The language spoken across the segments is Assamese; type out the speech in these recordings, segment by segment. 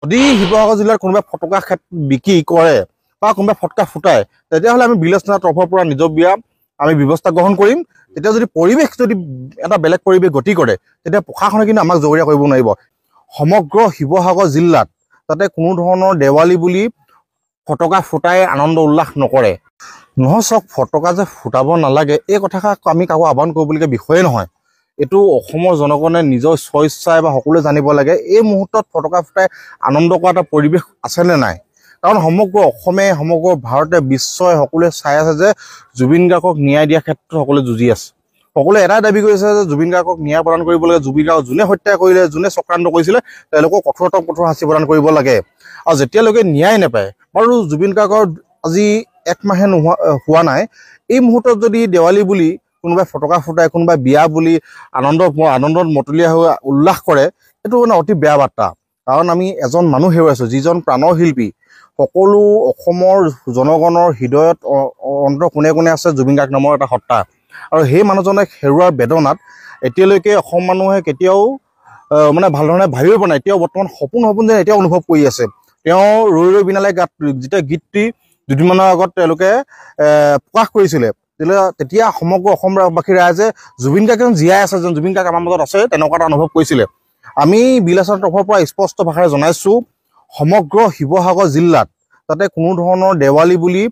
যদি শিৱসাগৰ জিলাৰ কোনোবাই ফটকা বিক্ৰী কৰে বা কোনোবাই ফটকা ফুটায় তেতিয়াহ'লে আমি বিলেজ থানাৰ তৰফৰ পৰা নিজাববীয়া আমি ব্যৱস্থা গ্ৰহণ কৰিম। তেতিয়া যদি পৰিৱেশ যদি এটা বেলেগ পৰিৱেশ গতি কৰে তেতিয়া প্ৰশাসনে কিন্তু আমাক জগৰীয়া কৰিব নোৱাৰিব। সমগ্ৰ শিৱসাগৰ জিলাত যাতে কোনো ধৰণৰ দেৱালী বুলি ফটকা ফুটাই আনন্দ উল্লাস নকৰে। নহয় চাওক, ফটকা যে ফুটাব নালাগে এই কথাষাৰ আমি কাকো আহ্বান কৰিবলগীয়া বিষয়ে নহয়। এইটো অসমৰ জনগণে নিজৰ স্বইচ্ছাই বা সকলোৱে জানিব লাগে এই মুহূৰ্তত ফটকা ফুটাই আনন্দ কৰা এটা পৰিৱেশ আছেনে নাই। কাৰণ সমগ্ৰ অসমে সমগ্ৰ ভাৰতে বিশ্বই সকলোৱে চাই আছে যে জুবিন গাৰ্গক ন্যায় দিয়াৰ ক্ষেত্ৰত সকলোৱে যুঁজি আছে। সকলোৱে এটাই দাবী কৰিছে যে জুবিন গাৰ্গক ন্যায় প্ৰদান কৰিব লাগে। জুবিন গাৰ্গক যোনে হত্যা কৰিলে, যোনে চক্ৰান্ত কৰিছিলে তেওঁলোকক কঠোৰতম কঠোৰ শাস্তি প্ৰদান কৰিব লাগে। আৰু যেতিয়ালৈকে ন্যায় নাপায়, বাৰু জুবিন গাৰ্গৰ আজি 1 মাহে হোৱা নাই, এই মুহূৰ্তত যদি দেৱালী বুলি কোনোবাই ফটকা ফুটায়, কোনোবাই বিয়া বুলি আনন্দত মতলীয়া হৈ উল্লাস কৰে, এইটো মানে অতি বেয়া বাৰ্তা। কাৰণ আমি এজন মানুহ হেৰুৱাইছোঁ যিজন প্ৰাণৰ শিল্পী। সকলো অসমৰ জনগণৰ হৃদয়ত অন্তৰ কোণে কোণে আছে জুবিন গাৰ্গ নামৰ এটা সত্তা। আৰু সেই মানুহজনে হেৰুৱাৰ বেদনাত এতিয়ালৈকে অসম মানুহে কেতিয়াও মানে ভাল ধৰণে ভাবিব পৰা নাই। এতিয়াও বৰ্তমান সপোন যেন এতিয়াও অনুভৱ কৰি আছে। তেওঁ ৰৈ ৰৈ বিনালে গাত যেতিয়া গীতটি দুদিনমানৰ আগত তেওঁলোকে প্ৰকাশ কৰিছিলে, তেতিয়া সমগ্ৰ অসমবাসী ৰাইজে জুবিন গাৰ্গ যেন জীয়াই আছে, যেন জুবিন গাৰ্গ আমাৰ মাজত আছে, তেনেকুৱা এটা অনুভৱ কৰিছিলে। আমি বিলাসৰ তৰফৰ পৰা স্পষ্ট ভাষাৰে জনাইছোঁ, সমগ্ৰ শিৱসাগৰ জিলাত যাতে কোনো ধৰণৰ দেৱালী বুলি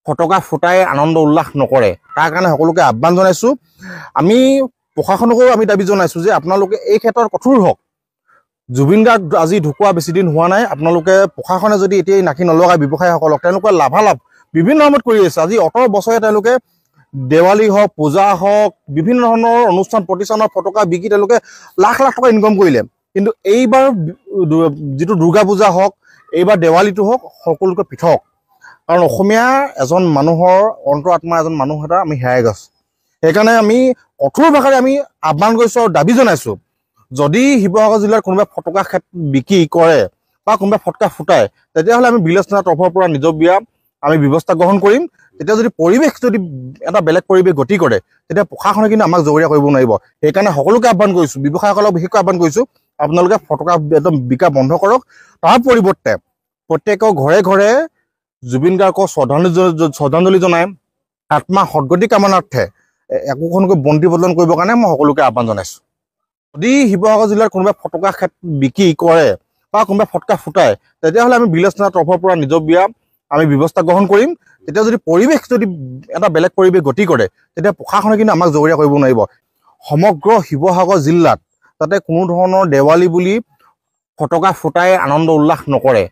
ফটকা ফুটাই আনন্দ উল্লাস নকৰে, তাৰ কাৰণে সকলোকে আহ্বান জনাইছোঁ। আমি প্ৰশাসনকো আমি দাবী জনাইছোঁ যে আপোনালোকে এই ক্ষেত্ৰত কঠোৰ হওক। জুবিন গাৰ্গ আজি ঢুকুৱা বেছি দিন হোৱা নাই। আপোনালোকে প্ৰশাসনে যদি এতিয়াই নাকি নলগায় ব্যৱসায়ীসকলক, তেওঁলোকে লাভালাভ বিভিন্ন সময়ত কৰি আছে। আজি 18 বছৰে তেওঁলোকে দেৱালী হওক, পূজা হওক, বিভিন্ন ধৰণৰ অনুষ্ঠান প্ৰতিষ্ঠানৰ ফটকা বিকি তেওঁলোকে লাখ লাখ টকা ইনকাম কৰিলে। কিন্তু এইবাৰ যিটো দুৰ্গা পূজা হওক, এইবাৰ দেৱালীটো হওক, সকলোকে পৃথক। কাৰণ অসমীয়া এজন মানুহৰ অন্তৰ আত্মা এজন মানুহ এটা আমি হেৰাই গৈছোঁ। সেইকাৰণে আমি কঠোৰ ভাষাৰে আমি আহ্বান কৰিছোঁ আৰু দাবী জনাইছোঁ, যদি শিৱসাগৰ জিলাৰ কোনোবাই ফটকা বিক্ৰী কৰে বা কোনোবাই ফটকা ফুটায় তেতিয়াহ'লে আমি বিলেজ থানাৰ তৰফৰ পৰা নিজাববীয়া আমি ব্যৱস্থা গ্ৰহণ কৰিম। তেতিয়া যদি পৰিৱেশ যদি এটা বেলেগ পৰিৱেশ গতি কৰে তেতিয়া প্ৰশাসনে কিন্তু আমাক জগৰীয়া কৰিব নোৱাৰিব। সেইকাৰণে সকলোকে আহ্বান কৰিছোঁ, ব্যৱসায়ীসকলক বিশেষকৈ আহ্বান কৰিছোঁ, আপোনালোকে ফটকা একদম বিকা বন্ধ কৰক। তাৰ পৰিৱৰ্তে প্ৰত্যেকৰ ঘৰে ঘৰে জুবিন গাৰ্গক শ্ৰদ্ধাঞ্জলি জনাই আত্মা সদগতি কামনাৰ্থে একোখনকৈ বন্তি প্ৰদান কৰিবৰ কাৰণে মই সকলোকে আহ্বান জনাইছোঁ। যদি শিৱসাগৰ জিলাৰ কোনোবাই ফটকা বিক্ৰী কৰে বা কোনোবাই ফটকা ফুটায় তেতিয়াহ'লে আমি বিলেজ থানাৰ তৰফৰ পৰা নিজাববীয়া আমি ব্যৱস্থা গ্ৰহণ কৰিম। তেতিয়া যদি পৰিৱেশ যদি এটা বেলেগ পৰিৱেশ গতি কৰে তেতিয়া প্ৰশাসনে কিন্তু আমাক জগৰীয়া কৰিব নোৱাৰিব। সমগ্ৰ শিৱসাগৰ জিলাত যাতে কোনো ধৰণৰ দেৱালী বুলি ফটকা ফুটাই আনন্দ উল্লাস নকৰে।